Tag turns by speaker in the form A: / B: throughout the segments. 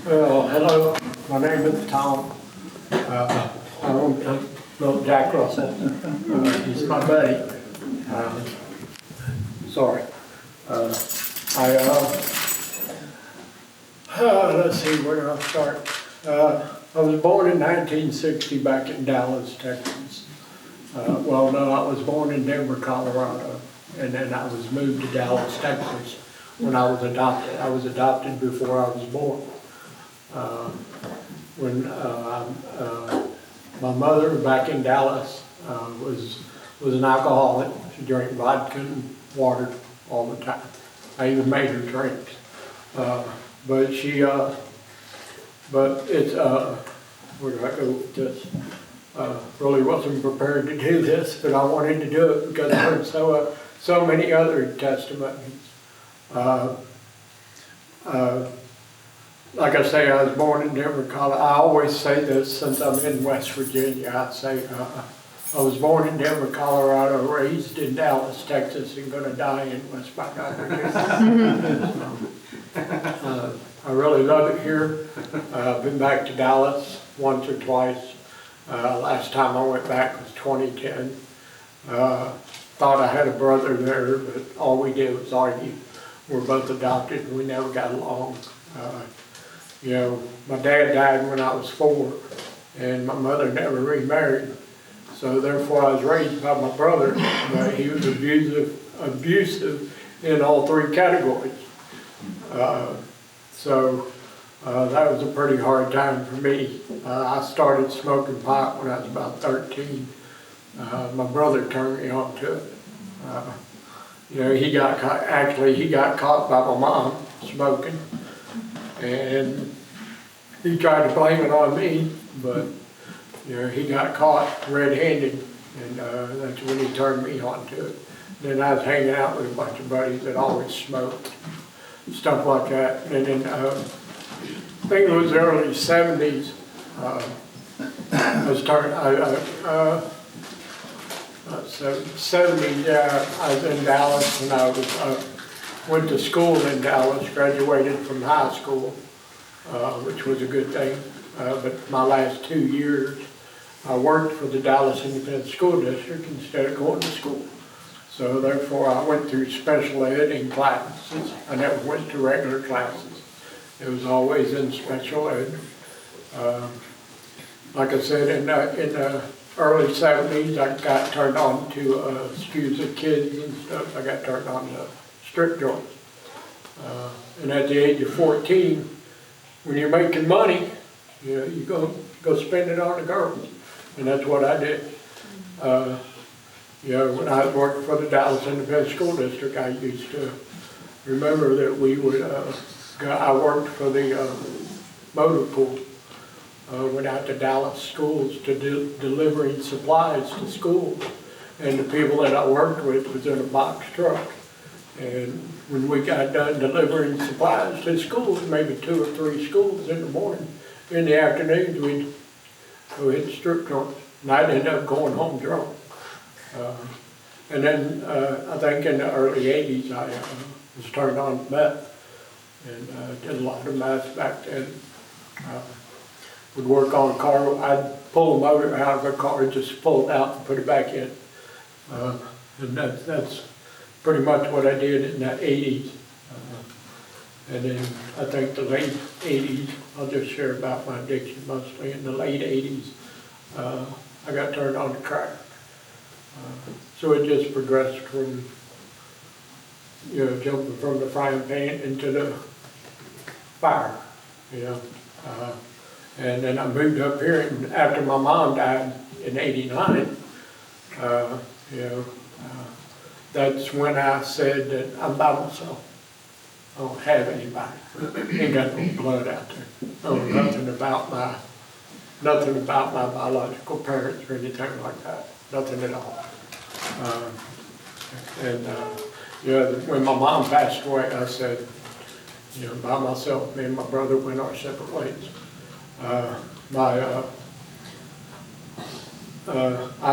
A: Well, hello, my name is Tom. I own little Jack Russell. He's my buddy. Uh, sorry. I, let's see, where do I start? I was born in 1960 back in Dallas, Texas. Well, no, I was born in Denver, Colorado, and then I was moved to Dallas, Texas when I was adopted. I was adopted before I was born. When my mother back in Dallas was an alcoholic. She drank vodka and water all the time. I even made her drink. But she, but it's, where do I go with this? Really wasn't prepared to do this, but I wanted to do it because I heard so many other testimonies. Like I say, I was born in Denver, Colorado. I always say this since I'm in West Virginia. I say I was born in Denver, Colorado, raised in Dallas, Texas, and going to die in West Virginia. I really love it here. I've been back to Dallas once or twice. Last time I went back was 2010. Thought I had a brother there, but all we did was argue. We're both adopted, and we never got along. You know, my dad died when I was 4, and my mother never remarried. So therefore I was raised by my brother, but he was abusive in all 3 categories. So that was a pretty hard time for me. I started smoking pot when I was about 13. My brother turned me on to it. You know, he got caught by my mom smoking. And he tried to blame it on me, but you know, he got caught red-handed, and that's when he turned me on to it. Then I was hanging out with a bunch of buddies that always smoked, stuff like that. And then I think it was the early 70s. I was turning, 70s, yeah, I was in Dallas, and I was went to school in Dallas, graduated from high school, which was a good thing. But my last 2 years, I worked for the Dallas Independent School District instead of going to school. So therefore, I went through special ed in classes. I never went to regular classes. It was always in special ed. Like I said, in the early 70s, I got turned on to abuse of kids and stuff. I got turned on to strip joints. And at the age of 14, when you're making money, you know, you go spend it on the girls. And that's what I did. You know, when I worked for the Dallas Independent School District, I used to remember that we would, I worked for the motor pool. Went out to Dallas schools to delivering supplies to schools. And the people that I worked with was in a box truck. And when we got done delivering supplies to schools, maybe 2 or 3 schools in the morning, in the afternoons we'd go hit strip joints. And I'd end up going home drunk. And then I think in the early 80s I was turned on to meth and did a lot of meth back then. Would work on a car. I'd pull a motor out of a car, just pull it out and put it back in. And that's pretty much what I did in the 80s. And then I think the late 80s, I'll just share about my addiction mostly. In the late 80s, I got turned on to crack. So it just progressed from, you know, jumping from the frying pan into the fire, you know. And then I moved up here, and after my mom died in '89, you know, that's when I said that I'm by myself. I don't have anybody. Ain't got no blood out there. Nothing about my biological parents or anything like that. Nothing at all. You know, when my mom passed away, I said, you know, by myself, me and my brother went our separate ways. I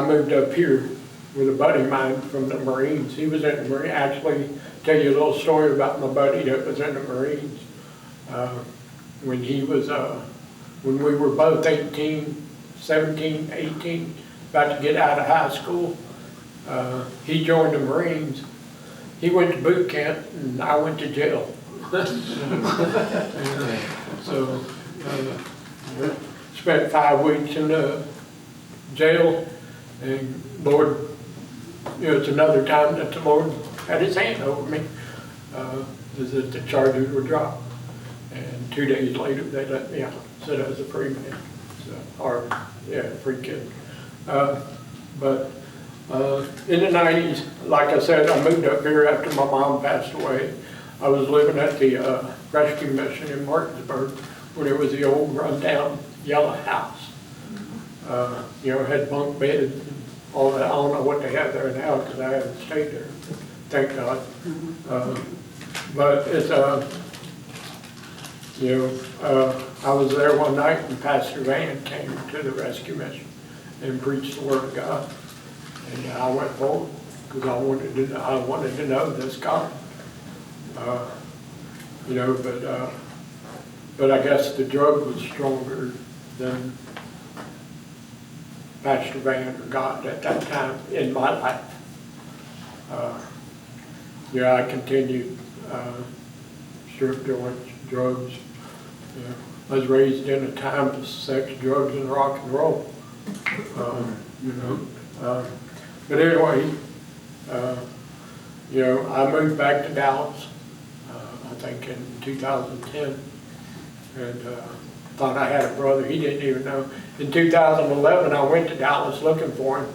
A: moved up here with a buddy of mine from the Marines. He was in the Marines. Actually, tell you a little story about my buddy that was in the Marines. when he was, when we were both 18, 17, 18, about to get out of high school, he joined the Marines. He went to boot camp and I went to jail. So, spent 5 weeks in jail, and Lord, it's another time that the Lord had his hand over me, is that the charges were dropped. And 2 days later, they let me out, said I was a free man, free kid. But in the 90s, like I said, I moved up here after my mom passed away. I was living at the rescue mission in Martinsburg when it was the old rundown yellow house. Had bunk beds and all that. I don't know what they have there now because I haven't stayed there, thank God. But it's, I was there one night and Pastor Van came to the rescue mission and preached the Word of God. And I went forward because I wanted to know this God. But I guess the drug was stronger than Pastor Van or God at that time in my life. I continued strip joints, drugs. I was raised in a time of sex, drugs, and rock and roll. But anyway, I moved back to Dallas, I think in 2010, and thought I had a brother. He didn't even know. In 2011, I went to Dallas looking for him,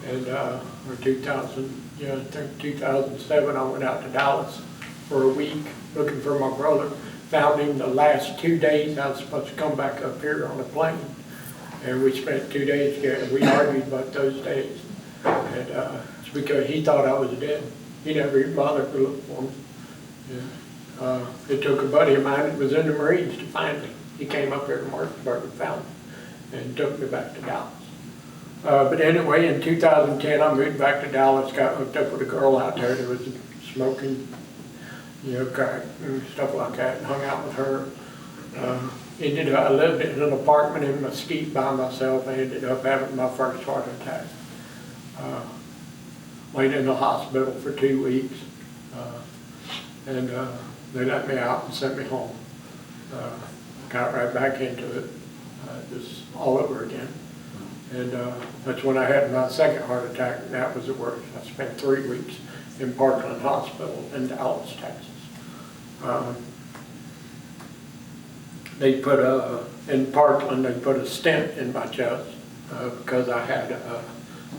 A: and or 2007, I went out to Dallas for a week looking for my brother. Found him the last 2 days. I was supposed to come back up here on a plane, and we spent 2 days together. We argued about those days, and it's because he thought I was dead. He never even bothered to look for me. It took a buddy of mine that was in the Marines to find me. He came up here to Martinsburg and found me and took me back to Dallas. But anyway, in 2010, I moved back to Dallas, got hooked up with a girl out there that was smoking, crack and stuff like that, and hung out with her. I lived in an apartment in Mesquite by myself. I ended up having my first heart attack. Laid in the hospital for 2 weeks, and they let me out and sent me home. Got right back into it, just all over again. And that's when I had my second heart attack, and that was the worst. I spent 3 weeks in Parkland Hospital in Dallas, Texas. They put in Parkland, they put a stent in my chest because I had, I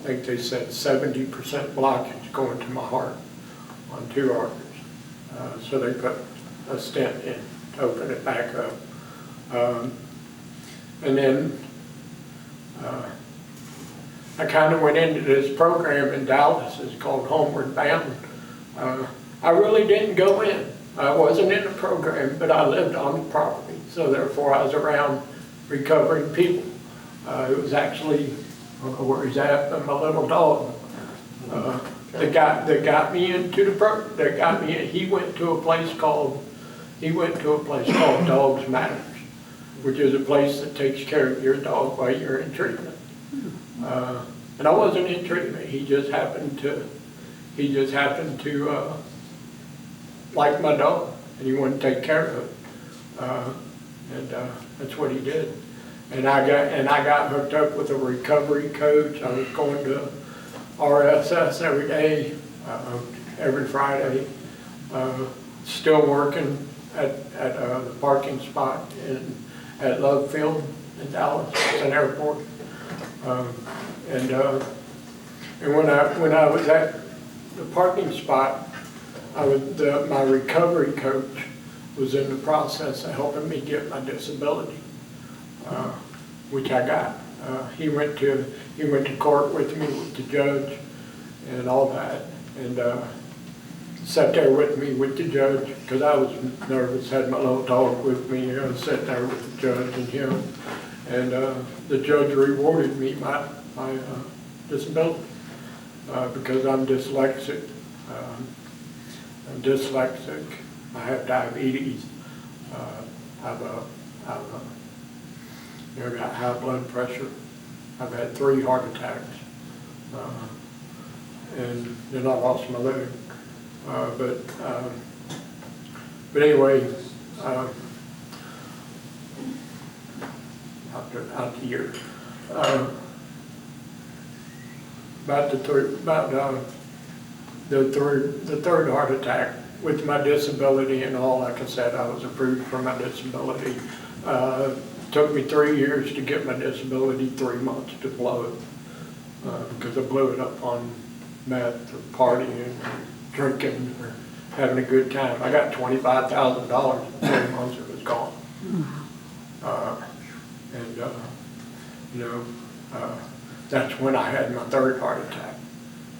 A: think they said 70% blockage going to my heart on 2 arteries. So they put a stent in to open it back up. And then I kind of went into this program in Dallas. It's called Homeward Bound. I really didn't go in. I wasn't in the program, but I lived on the property. So therefore I was around recovering people. It was actually, I don't know where he's at, but my little dog. The guy that got me into the program, that got me in, he went to a place called Dogs Matters, which is a place that takes care of your dog while you're in treatment. And I wasn't in treatment. He just happened to like my dog, and he wanted to take care of it. And that's what he did. And I got hooked up with a recovery coach. I was going to RSS every day, every Friday. Still working at the parking spot at Love Field in Dallas. It's an airport. And when I was at the parking spot, my recovery coach was in the process of helping me get my disability, which I got. He went to court with me, with the judge, and all that, and sat there with me with the judge because I was nervous. Had my little dog with me, sat there with the judge and him, and the judge rewarded me my disability because I'm dyslexic. I have diabetes. I have a I've got high blood pressure. I've had 3 heart attacks. And then I lost my leg. But anyway, out the year. About the third heart attack, with my disability and all, like I said, I was approved for my disability. Took me 3 years to get my disability, 3 months to blow it, because I blew it up on meth or partying or drinking or having a good time. I got $25,000 in 3 months, it was gone. That's when I had my 3rd heart attack.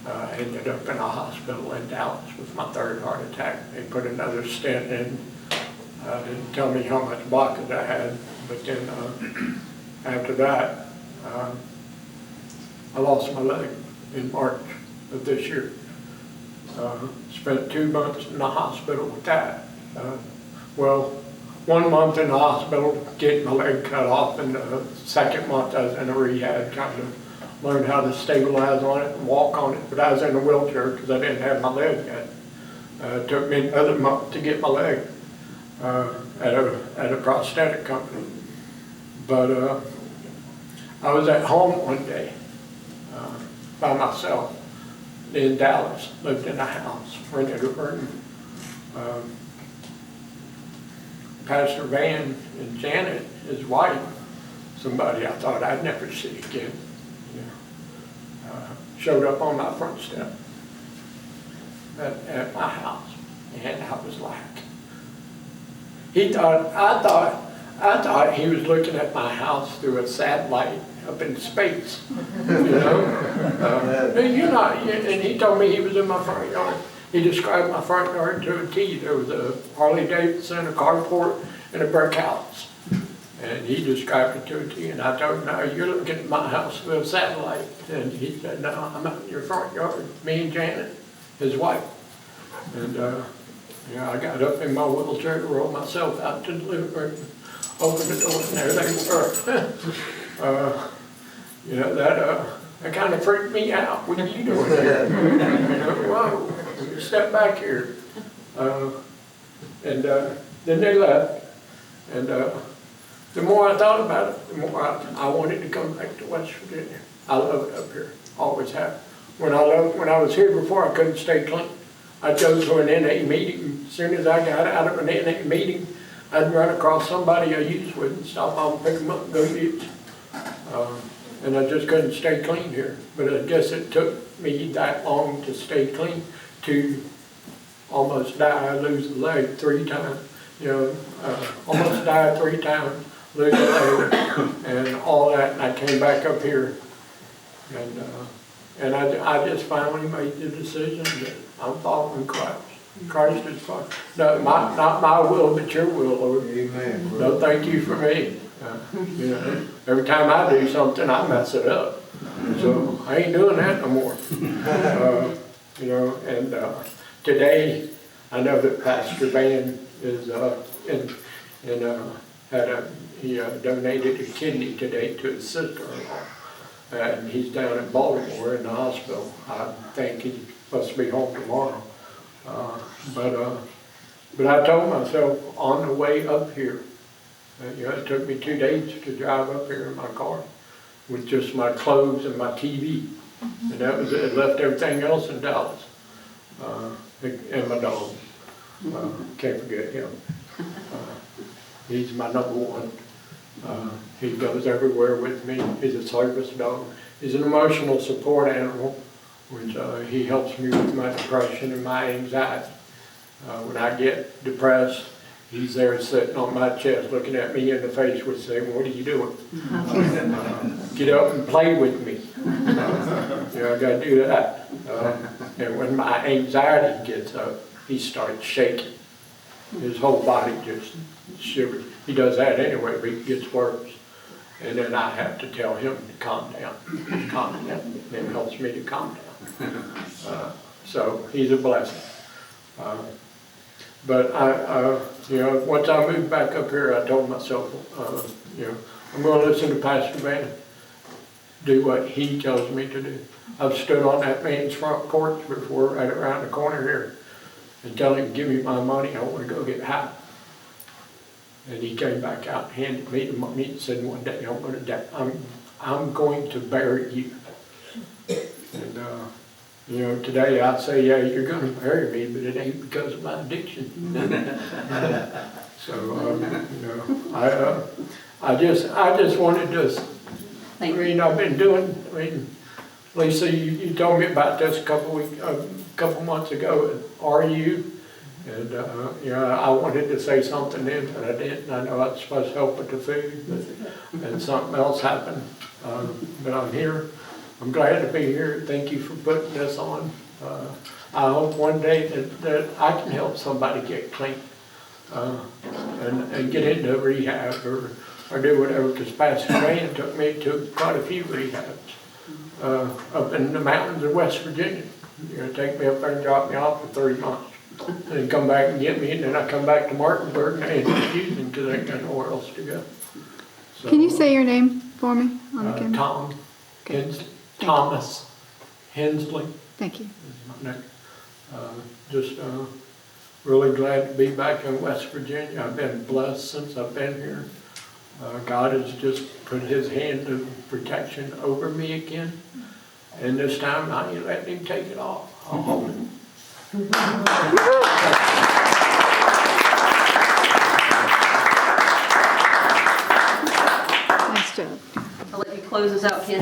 A: I ended up in a hospital in Dallas with my 3rd heart attack. They put another stent in. Didn't tell me how much blockage I had, but then after that, I lost my leg in March of this year. Spent 2 months in the hospital with that. 1 month in the hospital getting my leg cut off, and the 2nd month I was in a rehab trying to learn how to stabilize on it and walk on it, but I was in a wheelchair because I didn't have my leg yet. It took me another month to get my leg at a prosthetic company. But I was at home one day by myself in Dallas, lived in a house, rented a room. Pastor Van and Janet, his wife, somebody I thought I'd never see again, showed up on my front step at my house, and I was like, I thought he was looking at my house through a satellite up in space, and he told me he was in my front yard. He described my front yard to a T. There was a Harley Davidson, a carport, and a brick house. And he described it to a T, and I told him, "No, you're looking at my house with a satellite." And he said, "No, I'm out in your front yard, me and Janet, his wife." And I got up in my wheelchair to roll myself out to the living room, opened the door, and there they were. That kind of freaked me out. What are you doing there? Whoa, step back here. Then they left. And the more I thought about it, the more I wanted to come back to West Virginia. I love it up here, always have. When I was here before, I couldn't stay clean. I'd go to an NA meeting. As soon as I got out of an NA meeting, I'd run across somebody I used with and stop off and pick them up and go use. And I just couldn't stay clean here. But I guess it took me that long to stay clean to almost die, lose a leg 3 times. Almost died 3 times, lose a leg, and all that. And I came back up here, and I just finally made the decision that I'm following Christ. Christ is fine. No, not my will, but your will, Lord. Amen. No, thank you for me. Every time I do something, I mess it up. So I ain't doing that no more. Today I know that Pastor Van is he donated a kidney today to his sister-in-law, and he's down in Baltimore in the hospital. I think he's supposed to be home tomorrow. But I told myself on the way up here, it took me 2 days to drive up here in my car with just my clothes and my TV, and that was it. Left everything else in Dallas, and my dog. Can't forget him. He's my #1. He goes everywhere with me. He's a service dog. He's an emotional support animal, which he helps me with my depression and my anxiety. When I get depressed, he's there sitting on my chest looking at me in the face with saying, "What are you doing? Get up and play with me." I got to do that. And when my anxiety gets up, he starts shaking. His whole body just shivers. He does that anyway, but it gets worse. And then I have to tell him to calm down. Calm down. It helps me to calm down. So he's a blessing. But you know, once I moved back up here, I told myself, you know, I'm gonna listen to Pastor Van, do what he tells me to do. I've stood on that man's front porch before, right around the corner here, and tell him, give me my money, I wanna go get high. And he came back out and handed me the money and said, one day I'm going to bury you. And, you know, today I say, yeah, you're gonna bury me, but it ain't because of my addiction. So, you know, I just wanted to, I mean, I've been doing, I mean, Lisa, you told me about this a couple months ago at RU. And, you know, I wanted to say something then, but I didn't. I know I was supposed to help with the food, and something else happened. But I'm here. I'm glad to be here. Thank you for putting this on. I hope one day that I can help somebody get clean and get into rehab or do whatever, because Pastor Van took me to quite a few rehabs up in the mountains of West Virginia. You know, take me up there and drop me off for 3 months. And then come back and get me, and then I come back to Martinsburg and they refuse me because I ain't got nowhere else to go. So,
B: Can you say your name for me on the camera?
A: Tom
B: Okay.
A: Hensley, Thomas Hensley
B: Thank you.
A: is my name. Just really glad to be back in West Virginia. I've been blessed since I've been here. God has just put his hand of protection over me again. And this time I ain't letting him take it off. I'll hold it.
B: Nice job.
C: I'll let you close us out, Ken.